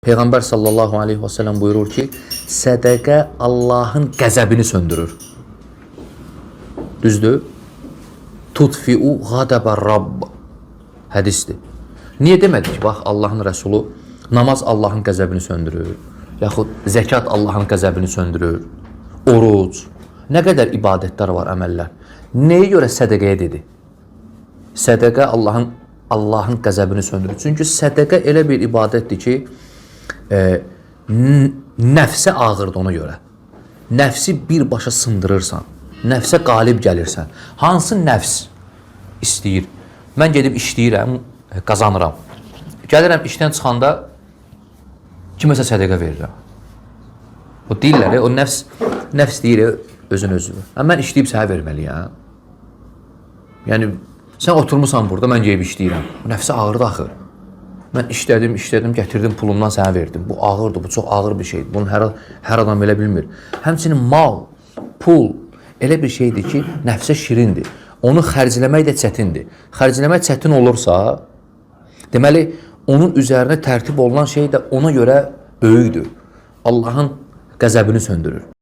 Peyğəmbər sallallahu aleyhi ve sellem buyurur ki, sədəqə Allahın qəzəbini söndürür. Düzdür? Tutfi'u ğadəbə Rabb. Hədisdir. Niyə demədik ki, bax Allahın Rəsulu namaz Allahın qəzəbini söndürür, yaxud zəkat Allahın qəzəbini söndürür, oruc, nə qədər ibadətlər var, əməllər. Nəyə görə sədəqəyə dedi? Sədəqə Allahın qəzəbini söndürür. Çünki sədəqə elə bir ibadətdir ki, nəfsə ağırdır ona görə. Nəfsi birbaşa sındırırsan, nəfsə qalib gəlirsən. Hansı nəfs istəyir? Mən gedib işləyirəm, qazanıram. Gəlirəm işdən çıxanda kiməsə sədəqə verirəm. O deyirlər, o nəfs deyir özün. Mən işləyib sənə verməliyəm. Yəni, sən oturmuşsan burada, mən gedib işləyirəm. Nəfsə ağırdır axı. Mən işlədim, gətirdim, pulumdan sənə verdim. Bu ağırdır, bu çox ağır bir şeydir. Bunu hər adam elə bilmir. Həmçinin mal, pul elə bir şeydir ki, nəfsə şirindir. Onu xərcləmək də çətindir. Xərcləmək çətin olursa, deməli, onun üzərinə tərtib olunan şey də ona görə böyükdür. Allahın qəzəbini söndürür.